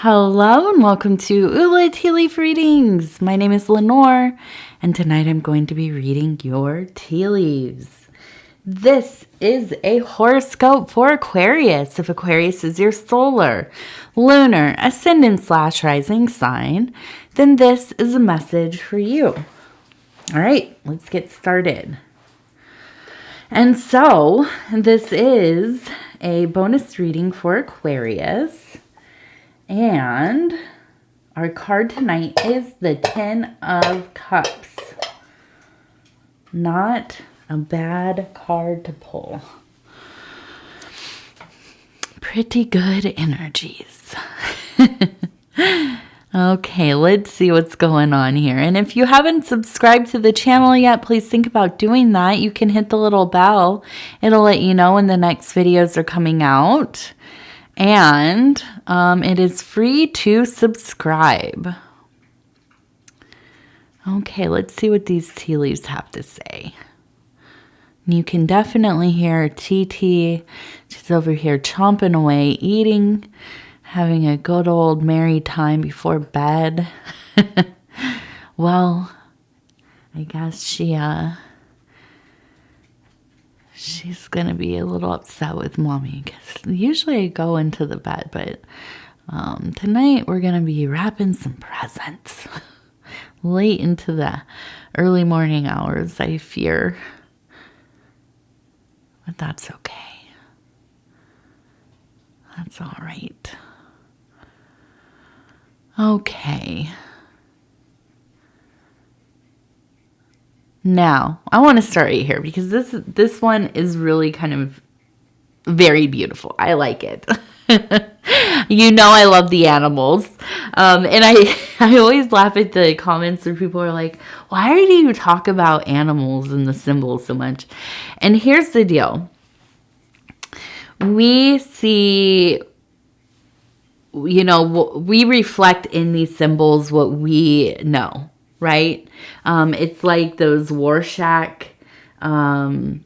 Hello and welcome to Ula Tea Leaf Readings. My name is Lenor, and tonight I'm going to be reading your tea leaves. This is a horoscope for Aquarius. If Aquarius is your solar, lunar, ascendant / rising sign, then this is a message for you. All right, let's get started. And so this is a bonus reading for Aquarius. And our card tonight is the 10 of Cups. Not a bad card to pull. Pretty good energies. Okay, let's see what's going on here. And if you haven't subscribed to the channel yet, please think about doing that. You can hit the little bell. It'll let you know when the next videos are coming out. And it is free to subscribe. Okay, let's see what these tea leaves have to say. You can definitely hear TT. She's over here chomping away, eating, having a good old merry time before bed. Well, I guess she's going to be a little upset with mommy because usually I go into the bed, but tonight we're going to be wrapping some presents late into the early morning hours, I fear. But that's okay. That's all right. Okay. Now, I want to start right here because this one is really kind of very beautiful. I like it. You know I love the animals. And I always laugh at the comments where people are like, why do you talk about animals and the symbols so much? And here's the deal. We see, we reflect in these symbols what we know. Right? It's like those Rorschach ink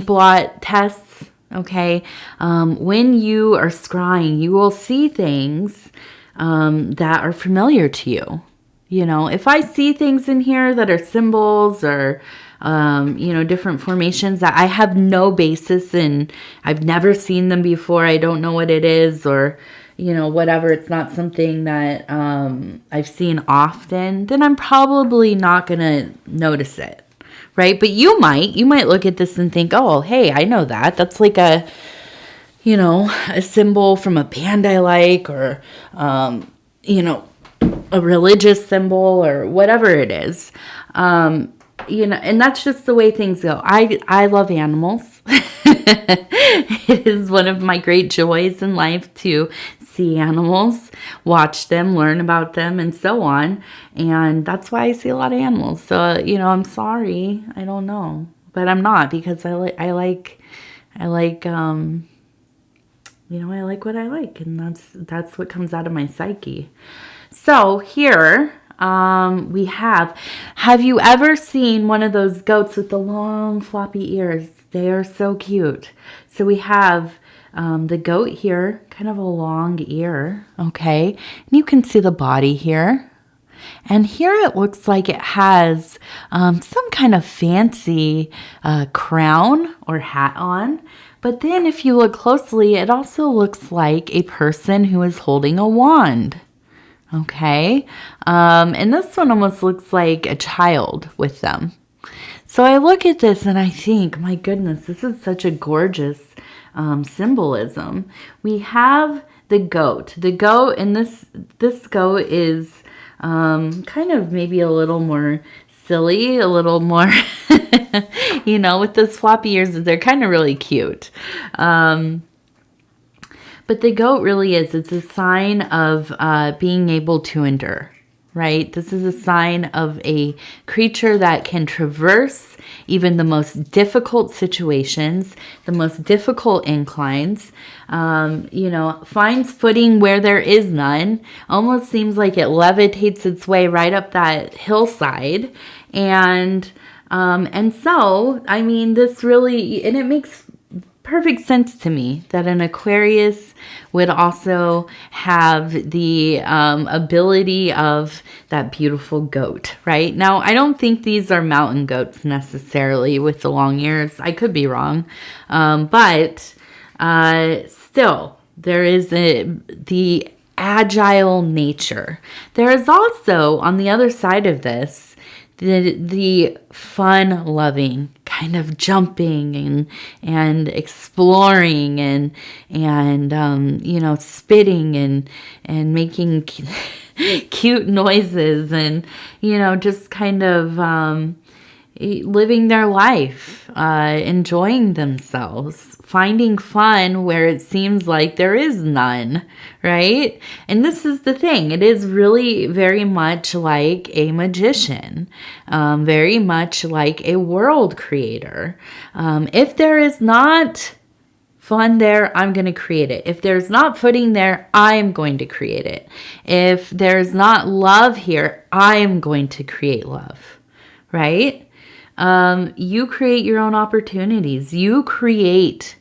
blot tests, okay? When you are scrying, you will see things that are familiar to you. You know, if I see things in here that are symbols or, different formations that I have no basis in, I've never seen them before, I don't know what it is, or whatever, it's not something that I've seen often, then I'm probably not going to notice it, right? But you might look at this and think, oh, hey, I know that. That's like a symbol from a band I like, or, a religious symbol or whatever it is. And that's just the way things go. I love animals. It is one of my great joys in life to see animals, watch them, learn about them, and so on. And that's why I see a lot of animals. So, I'm sorry. I don't know. But I'm not, because I like I like what I like. And that's what comes out of my psyche. So here we have you ever seen one of those goats with the long floppy ears? They are so cute. So we have the goat here, kind of a long ear, okay? And you can see the body here. And here it looks like it has some kind of fancy crown or hat on. But then if you look closely, it also looks like a person who is holding a wand. Okay, and this one almost looks like a child with them. So I look at this and I think, my goodness, this is such a gorgeous symbolism. We have the goat. The goat, and this goat is kind of maybe a little more silly, a little more, with those floppy ears. They're kind of really cute. But the goat really it's a sign of being able to endure, right? This is a sign of a creature that can traverse even the most difficult situations, the most difficult inclines, finds footing where there is none. Almost seems like it levitates its way right up that hillside. And so, I mean, this really, and it makes perfect sense to me that an Aquarius would also have the ability of that beautiful goat, right? Now, I don't think these are mountain goats necessarily with the long ears. I could be wrong. But still, there is the agile nature. There is also, on the other side of this, the fun-loving kind of jumping and exploring and you know, spitting and making cute noises and, you know, just kind of living their life, enjoying themselves, finding fun where it seems like there is none, right? And this is the thing. It is really very much like a magician, very much like a world creator. If there is not fun there, I'm going to create it. If there's not footing there, I'm going to create it. If there's not love here, I'm going to create love, right? You create your own opportunities. You create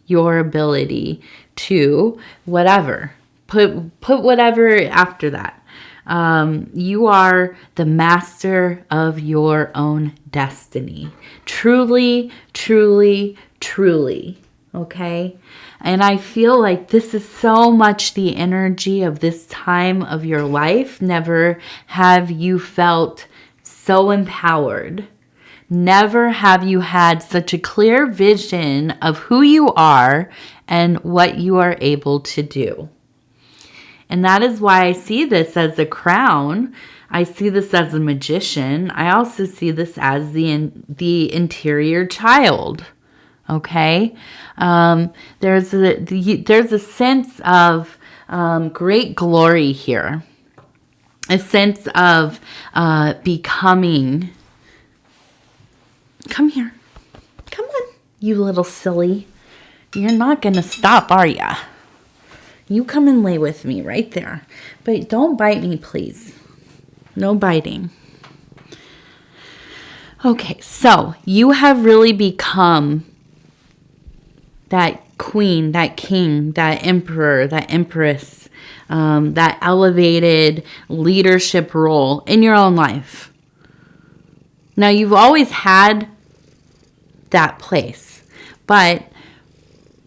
your ability to whatever. Put whatever after that. You are the master of your own destiny. Truly, truly, truly. Okay? And I feel like this is so much the energy of this time of your life. Never have you felt so empowered. Never have you had such a clear vision of who you are and what you are able to do. And that is why I see this as a crown. I see this as a magician. I also see this as the interior child. Okay? There's a sense of great glory here. A sense of becoming. Come here. Come on, you little silly. You're not going to stop, are ya? You come and lay with me right there. But don't bite me, please. No biting. Okay, so you have really become that queen, that king, that emperor, that empress, that elevated leadership role in your own life. Now, you've always had that place, but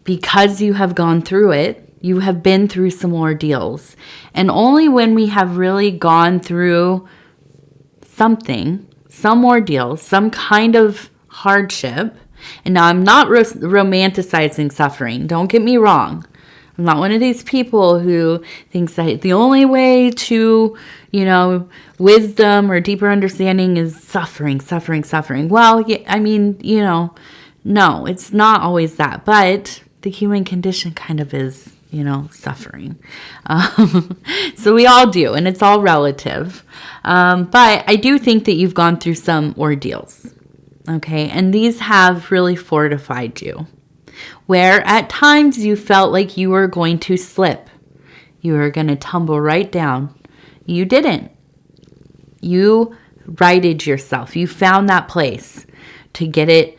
because you have gone through it, you have been through some ordeals. And only when we have really gone through something, some ordeal, some kind of hardship, and now I'm not romanticizing suffering, don't get me wrong. I'm not one of these people who thinks that the only way to, you know, wisdom or deeper understanding is suffering. Well, yeah, I mean, you know, no, it's not always that. But the human condition kind of is, you know, suffering. So we all do, and it's all relative. But I do think that you've gone through some ordeals, okay? And these have really fortified you. Where at times you felt like you were going to slip. You were going to tumble right down. You didn't. You righted yourself. You found that place to get it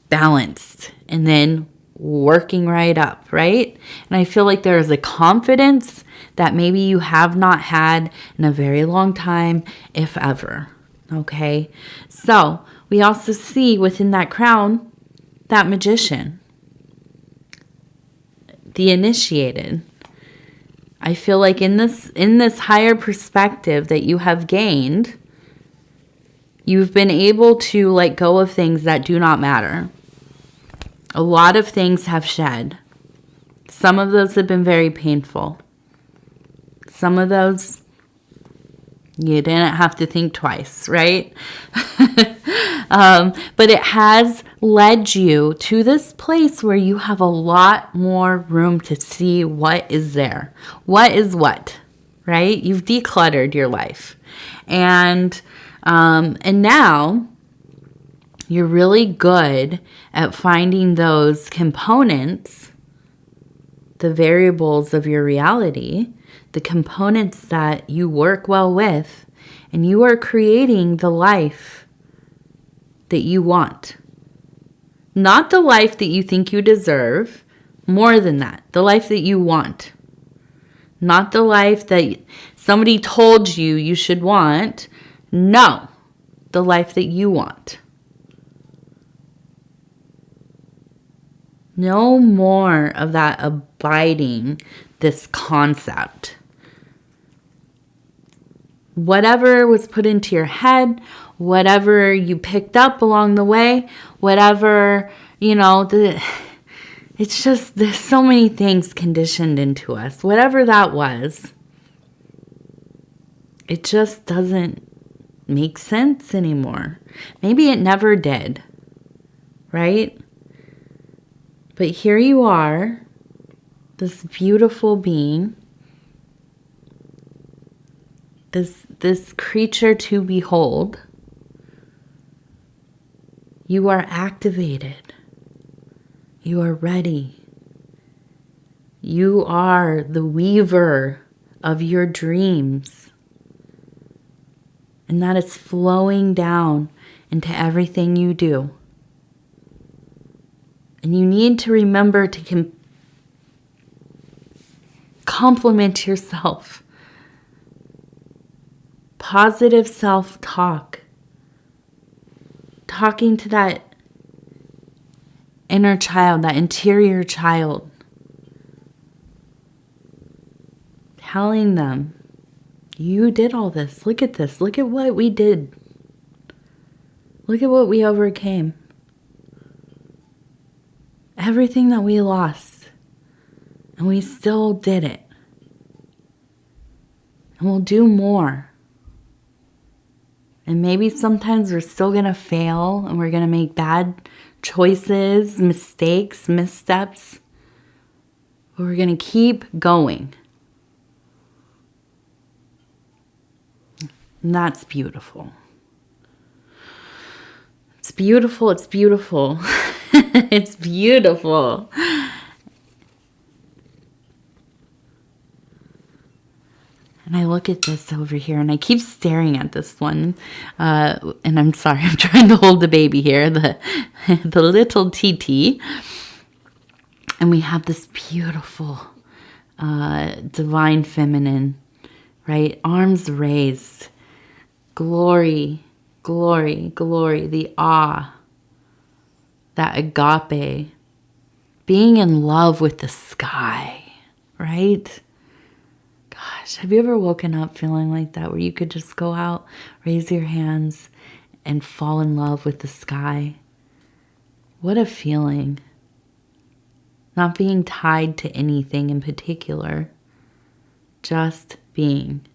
balanced and then working right up, right? And I feel like there is a confidence that maybe you have not had in a very long time, if ever. Okay? So we also see within that crown, that magician. The initiated. I feel like in this higher perspective that you have gained, you've been able to let go of things that do not matter. A lot of things have shed. Some of those have been very painful. Some of those you didn't have to think twice, right? But it has led you to this place where you have a lot more room to see what is there. What is what, right? You've decluttered your life. And now you're really good at finding those components, the variables of your reality, the components that you work well with, and you are creating the life that you want. Not the life that you think you deserve. More than that. The life that you want. Not the life that somebody told you you should want. No. The life that you want. No more of that abiding this concept. Whatever was put into your head, whatever you picked up along the way, whatever, it's just, there's so many things conditioned into us. Whatever that was, it just doesn't make sense anymore. Maybe it never did, right? But here you are, this beautiful being, this creature to behold. You are activated. You are ready. You are the weaver of your dreams. And that is flowing down into everything you do. And you need to remember to compliment yourself. Positive self-talk. Talking to that inner child, that interior child. Telling them, you did all this. Look at this. Look at what we did. Look at what we overcame. Everything that we lost. And we still did it. And we'll do more. And maybe sometimes we're still going to fail and we're going to make bad choices, mistakes, missteps. But we're going to keep going. And that's beautiful. It's beautiful. It's beautiful. It's beautiful. And I look at this over here and I keep staring at this one. And I'm sorry, I'm trying to hold the baby here, the little TT. And we have this beautiful divine feminine, right? Arms raised. Glory, glory, glory. The awe. That agape. Being in love with the sky, right? Gosh, have you ever woken up feeling like that, where you could just go out, raise your hands, and fall in love with the sky? What a feeling. Not being tied to anything in particular. Just being.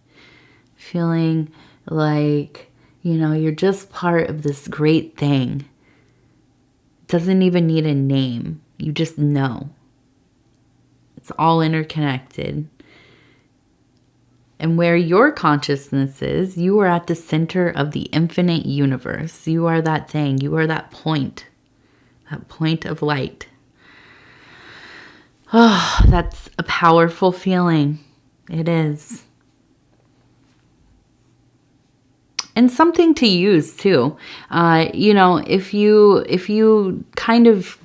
Feeling like, you're just part of this great thing. It doesn't even need a name. You just know. It's all interconnected. And where your consciousness is, you are at the center of the infinite universe. You are that thing. You are that point of light. Oh, that's a powerful feeling. It is. And something to use too. If you kind of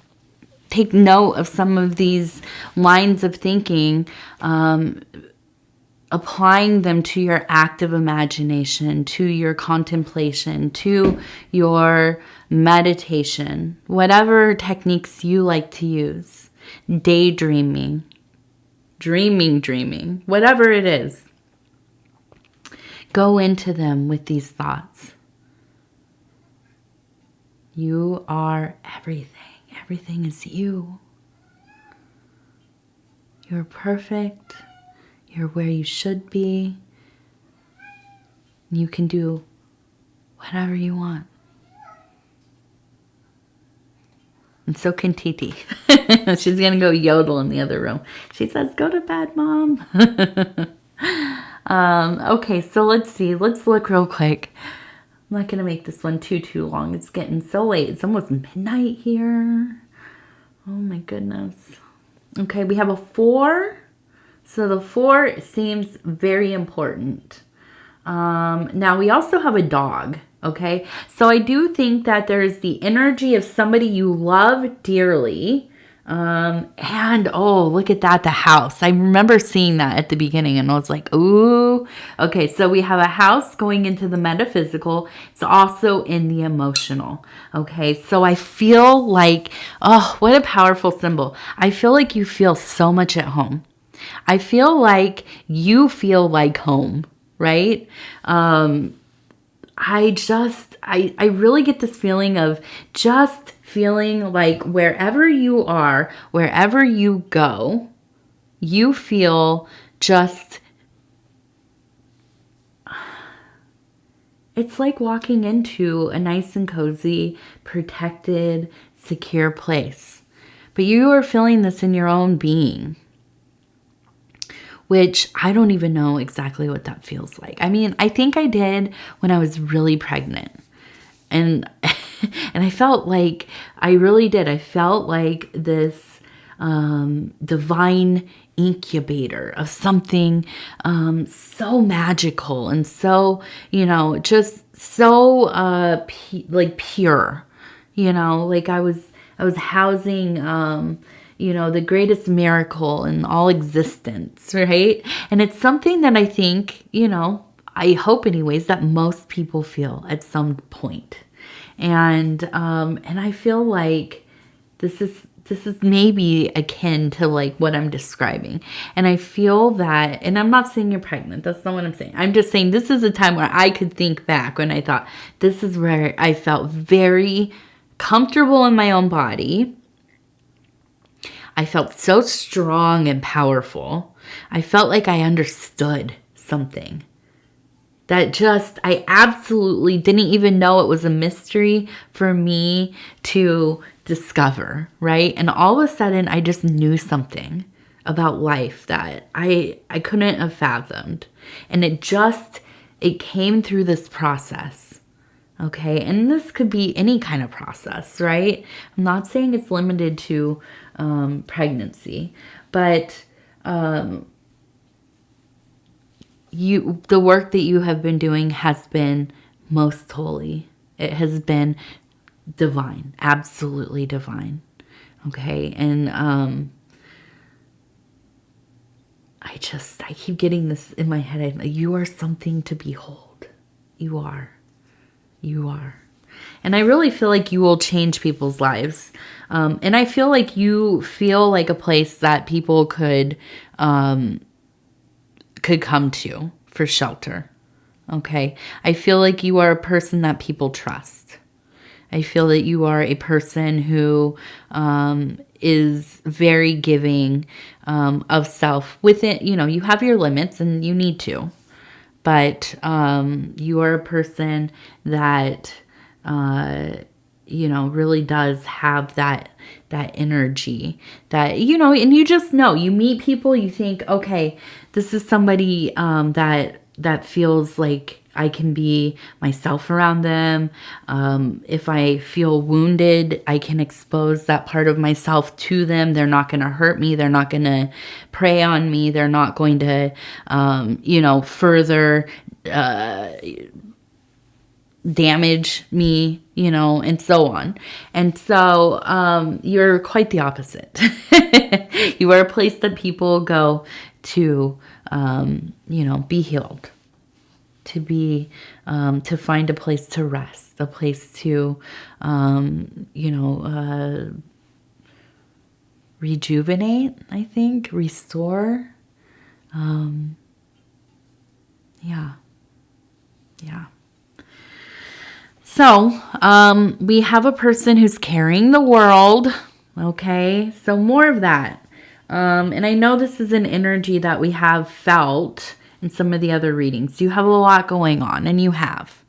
take note of some of these lines of thinking, applying them to your active imagination, to your contemplation, to your meditation, whatever techniques you like to use, daydreaming, dreaming, whatever it is, go into them with these thoughts. You are everything. Everything is you. You're perfect. You're where you should be. You can do whatever you want. And so can Titi. She's going to go yodel in the other room. She says, go to bed, Mom. Okay, so let's see. Let's look real quick. I'm not going to make this one too long. It's getting so late. It's almost midnight here. Oh my goodness. Okay, we have a 4. So the 4 seems very important. Now we also have a dog. Okay. So I do think that there's the energy of somebody you love dearly. And oh, look at that, the house. I remember seeing that at the beginning and I was like, ooh, okay. So we have a house going into the metaphysical. It's also in the emotional. Okay. So I feel like, oh, what a powerful symbol. I feel like you feel so much at home. I feel like you feel like home, right? I really get this feeling of just feeling like wherever you are, wherever you go, you feel just, it's like walking into a nice and cozy, protected, secure place. But you are feeling this in your own being, which I don't even know exactly what that feels like. I mean, I think I did when I was really pregnant. And and I felt like, I really did. I felt like this divine incubator of something so magical and so, just so like pure. Like I was housing the greatest miracle in all existence, right? And it's something that I think, I hope anyways, that most people feel at some point. And I feel like this is maybe akin to like what I'm describing. And I feel that, and I'm not saying you're pregnant. That's not what I'm saying. I'm just saying this is a time where I could think back when I thought this is where I felt very comfortable in my own body. I felt so strong and powerful. I felt like I understood something that just, I absolutely didn't even know it was a mystery for me to discover, right? And all of a sudden, I just knew something about life that I couldn't have fathomed. And it came through this process. Okay, and this could be any kind of process, right? I'm not saying it's limited to pregnancy, but the work that you have been doing has been most holy. It has been divine, absolutely divine. Okay, and I keep getting this in my head. You are something to behold. You are. And I really feel like you will change people's lives. And I feel like you feel like a place that people could come to for shelter. Okay. I feel like you are a person that people trust. I feel that you are a person who is very giving of self within, you have your limits and you need to. But you are a person that, really does have that energy that, and you just know, you meet people, you think, okay, this is somebody that feels like I can be myself around them. If I feel wounded, I can expose that part of myself to them. They're not going to hurt me. They're not going to prey on me. They're not going to, further damage me, and so on. And so you're quite the opposite. You are a place that people go to, be healed. To be, to find a place to rest, a place to, rejuvenate, I think, restore. Yeah. So, we have a person who's carrying the world. Okay. So more of that. And I know this is an energy that we have felt in some of the other readings. You have a lot going on, and you have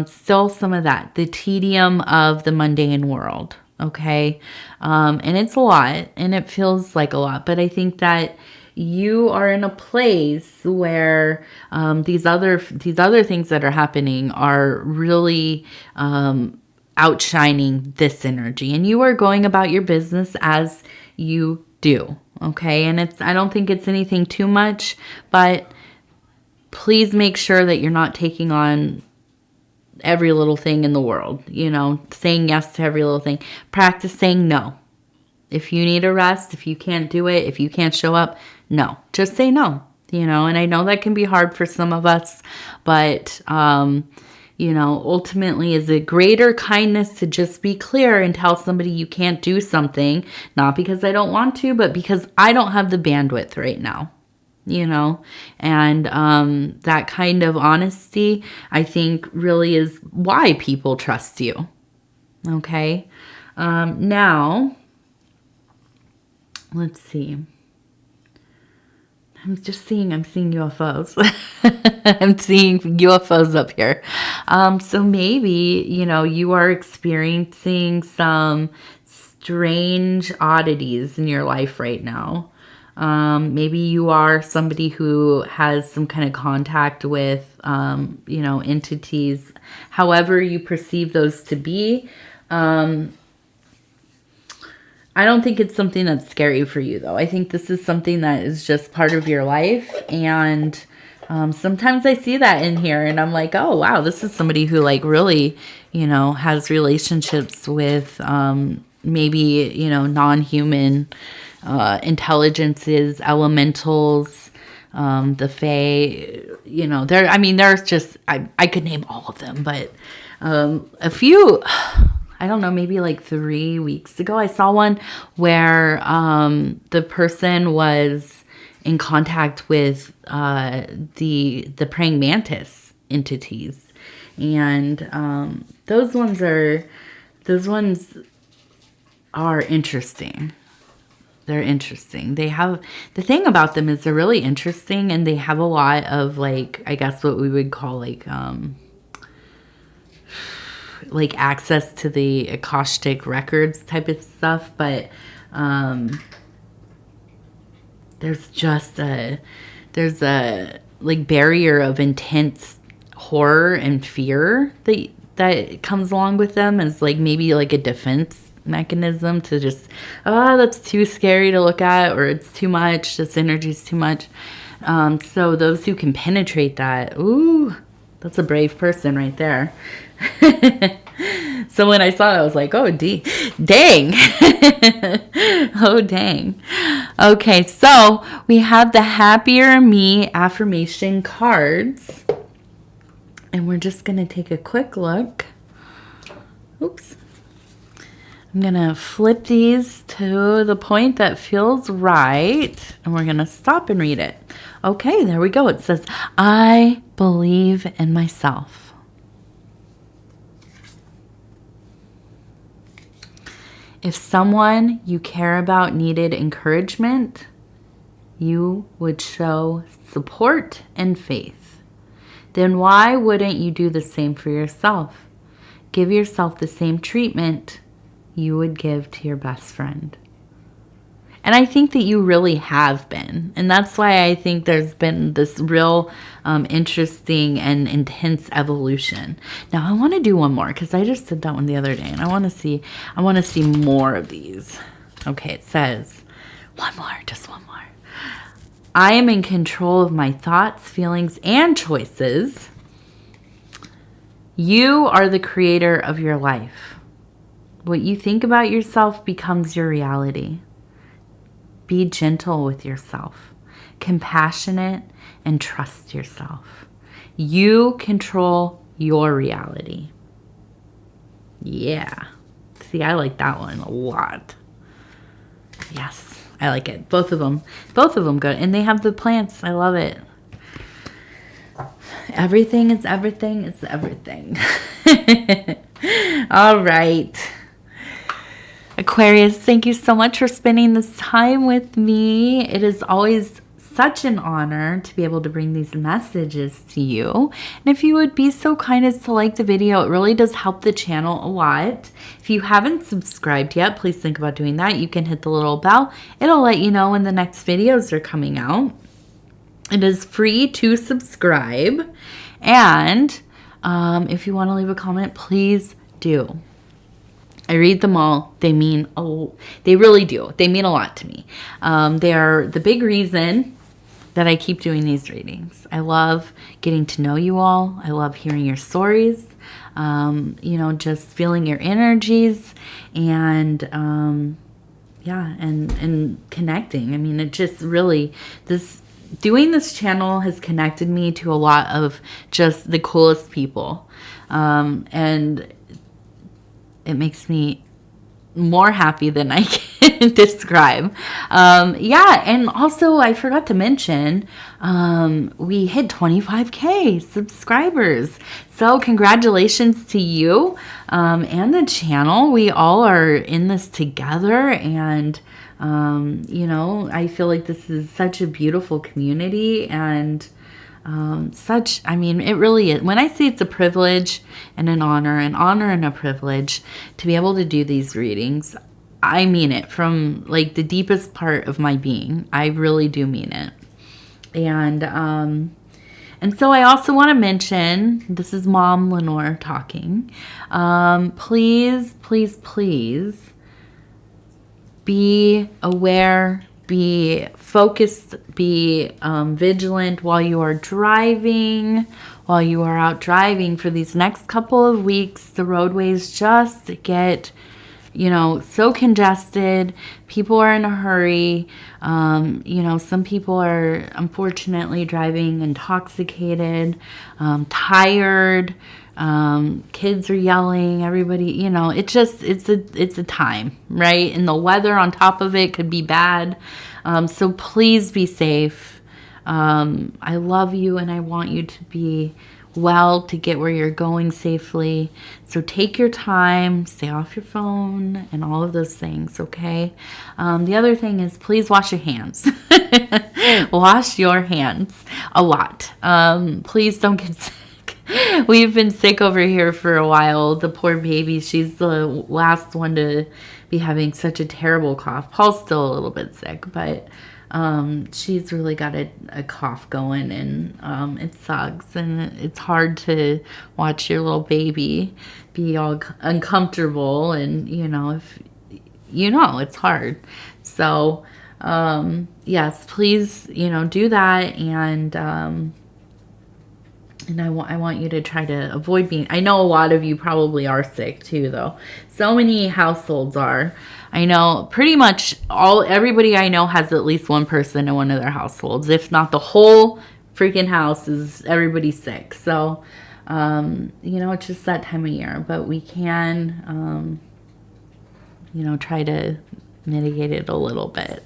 still some of that, the tedium of the mundane world. Okay. And it's a lot, and it feels like a lot, but I think that you are in a place where these other things that are happening are really outshining this energy, and you are going about your business as you do. Okay. And I don't think it's anything too much, but please make sure that you're not taking on every little thing in the world, you know, saying yes to every little thing. Practice saying no. If you need a rest, if you can't do it, if you can't show up, no. Just say no, you know. And I know that can be hard for some of us, but, you know, ultimately is a greater kindness to just be clear and tell somebody you can't do something, not because I don't want to, but because I don't have the bandwidth right now, you know. And that kind of honesty, I think, really is why people trust you. Okay. Now, let's see. I'm seeing UFOs. I'm seeing UFOs up here. So maybe, you know, you are experiencing some strange oddities in your life right now. Maybe you are somebody who has some kind of contact with, you know, entities, however you perceive those to be. I don't think it's something that's scary for you, though. I think this is something that is just part of your life. And sometimes I see that in here and I'm like, oh, wow, this is somebody who like really, you know, has relationships with maybe, you know, non-human intelligences, elementals, the fae, you know, there's just, I could name all of them, but a few... I don't know, maybe like 3 weeks ago, I saw one where the person was in contact with the praying mantis entities. And those ones are interesting. They're interesting. They have, the thing about them is they're really interesting, and they have a lot of like, I guess what we would call like access to the Akashic records type of stuff, but there's a like barrier of intense horror and fear that comes along with them, as like maybe like a defense mechanism to just, that's too scary to look at, or it's too much, this energy is too much. So those who can penetrate that, ooh, that's a brave person right there. So when I saw it, I was like, oh, dang. Oh, dang. Okay, so we have the Happier Me affirmation cards. And we're just going to take a quick look. Oops. I'm going to flip these to the point that feels right. And we're going to stop and read it. Okay, there we go. It says, I believe in myself. If someone you care about needed encouragement, you would show support and faith. Then why wouldn't you do the same for yourself? Give yourself the same treatment you would give to your best friend. And I think that you really have been. And that's why I think there's been this real interesting and intense evolution. Now I want to do one more, because I just did that one the other day, and I want to see more of these. Okay, it says, one more, just one more. I am in control of my thoughts, feelings, and choices. You are the creator of your life. What you think about yourself becomes your reality. Be gentle with yourself, compassionate, and trust yourself. You control your reality. Yeah. See, I like that one a lot. Yes, I like it. Both of them good. And they have the plants. I love it. Everything is everything is everything. All right. Aquarius, thank you so much for spending this time with me. It is always such an honor to be able to bring these messages to you. And if you would be so kind as to like the video, it really does help the channel a lot. If you haven't subscribed yet, please think about doing that. You can hit the little bell. It'll let you know when the next videos are coming out. It is free to subscribe. And if you want to leave a comment, please do. I read them all. They really do. They mean a lot to me. They are the big reason that I keep doing these readings. I love getting to know you all. I love hearing your stories, you know, just feeling your energies and, yeah, and connecting. I mean, it just really, doing this channel has connected me to a lot of just the coolest people. And it makes me more happy than I can describe. Yeah, and also I forgot to mention, we hit 25K subscribers. So congratulations to you and the channel. We all are in this together, and you know, I feel like this is such a beautiful community, and I mean, it really is. When I say it's a privilege and an honor and a privilege to be able to do these readings, I mean it from like the deepest part of my being. I really do mean it. And so I also want to mention, this is Mom Lenor talking. Please, please, please be aware, be focused, be vigilant while you are driving, while you are out driving for these next couple of weeks. The roadways just get, you know, so congested. People are in a hurry. You know, some people are unfortunately driving intoxicated, tired. Kids are yelling, everybody, you know, it's a time, right? And the weather on top of it could be bad. So please be safe. I love you, and I want you to be well, to get where you're going safely. So take your time, stay off your phone, and all of those things, okay? The other thing is, please wash your hands. Wash your hands a lot. Please don't get sick. We've been sick over here for a while. The poor baby, she's the last one to be having such a terrible cough. Paul's still a little bit sick, but she's really got a cough going, and it sucks, and it's hard to watch your little baby be all uncomfortable, and you know, if you know, it's hard. So yes, please, you know, do that, and I want you to try to avoid being, I know a lot of you probably are sick too, though. So many households are. I know pretty much everybody I know has at least one person in one of their households. If not the whole freaking house, is everybody sick. So, you know, it's just that time of year. But we can, you know, try to mitigate it a little bit.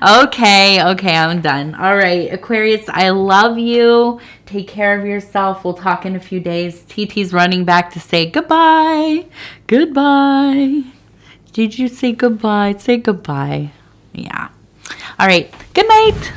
Okay, I'm done. All right, Aquarius, I love you. Take care of yourself. We'll talk in a few days. TT's running back to say goodbye. Goodbye. Did you say goodbye? Say goodbye. Yeah. All right. Good night.